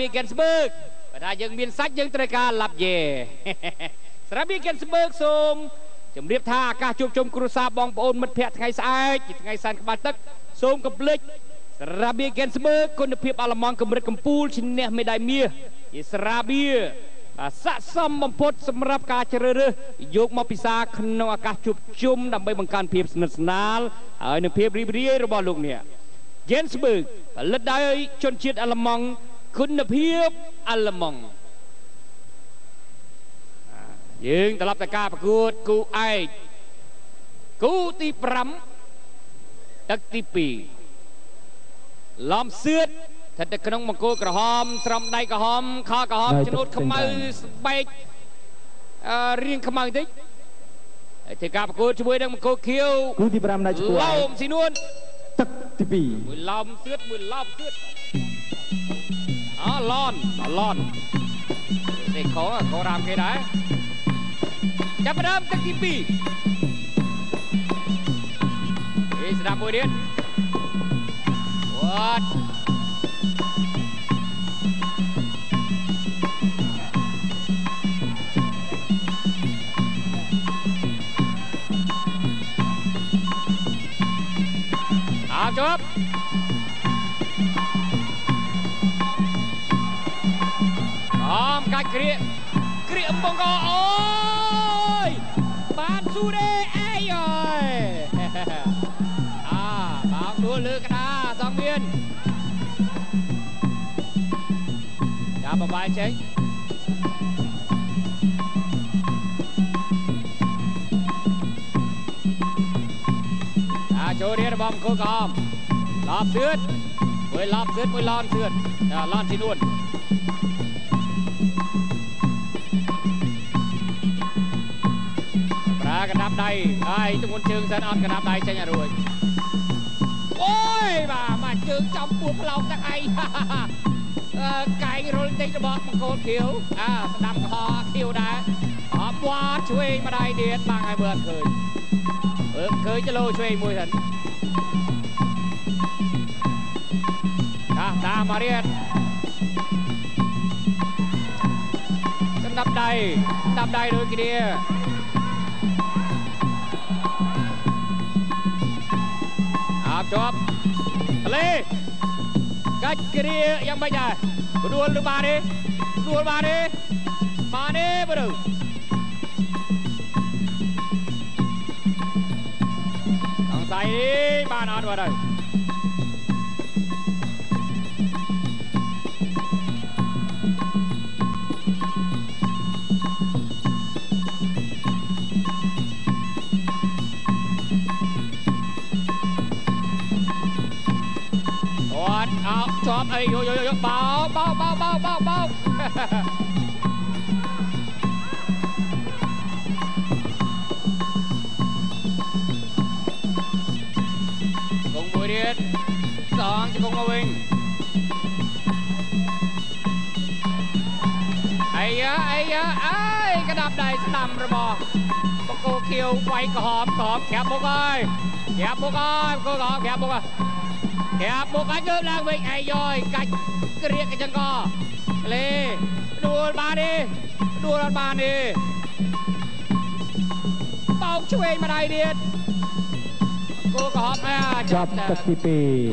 ពីកេនស្បឺកបើថាយើងមានសាច់យើងត្រូវការឡាប់យេស្រាប់ពីកេនស្បឺកសូមជម្រាបថាឱកាសជួបជុំគ្រួសារបងប្អូនមិត្តភ័ក្តិថ្ងៃស្អែកជាថ្ងៃសែនក្បាលទឹកសូមកុំភ្លេចស្រាបៀកេនស្បឺកគុណភាពអាល្លឺម៉ង់កម្រិតកម្ពូលឈ្នះមេដាយមាសជាស្រាបៀស័ក្តិសមបំផុតសម្រាប់ការជ្រើសរើសយកមកពិសាក្នុងឱកាសជួបជុំដើម្បីបង្កើនភាពស្និទ្ធស្នាលហើយនិងភាពរីករាយរបស់លោកអ្នកយេនស្បឺកផលិតដោយជនជាតិអាល្លឺម៉ង់គុណភាពអាល្លឺម៉ង់យើងត្រឡប់ទៅការប្រកួតគូឯកគូទី5ទឹកទី2ឡំសឿតស្ថិតនៅក្នុងមង្គលក្រហមស្រោមដៃក្រហមខោក្រហមចំនួនខ្មៅស្បែករៀងខ្មៅបន្តិចធ្វើការប្រកួតជាមួយនឹងមង្គលខៀវគូទី5នៅឆ្ពោះឡោមស៊ីនួនទឹកទី2មួយឡោមសឿតមួយឡោមសឿតឡនទេខោរ៉ាមគេដែរចាប់ផ្ដើមទឹកទី2ស្ដាប់មួយទៀតវត្តจบកាច់គ្រាបងកអូយបានស៊ូដេអេយបោកដួលលើក្តារសងមានចាប់បបាយចេញចូលរៀនរបស់មង្គលក្រហមឡប់សឿតមួយឡប់សឿតមួយឡនសឿតឡនស៊ីនួនប្រើកណ្ដាប់ដៃហើយទម្ងន់ជើងសិនអត់កណ្ដាប់ដៃចេញឲ្យរួចអូយបាទមកជើងចំពោះផ្លោកទឹកអីកែងរុលតិចរបស់មង្គលខៀវស្ដាប់កុហកខៀវដែរអបវត្តឆ្វេងម្ដាយទៀតបាំងឲ្យមើលឃើញចលោឆ្វេងមួយសិនតាមមករៀនកណ្ដាប់ដៃដូចគ្នាជាប់លេ កាច់គ្រាយ៉ាងម៉េចដែរដួលឬបានទេបានទេបើទៅអង្ស័យបានអត់បើទៅชอบไอ้โยเบากงมวยเดียดสองจะกงมาวิ่งไอ้กระดับใดสนามระบอปะโกเคียวไว้กระหอบแคบบุกเลยก็แคบบุกanh ơi đang bị ai rồi cách kia cái chân co lê đua ba đi bóng chui mà đây đi cô có hop chọc tật tì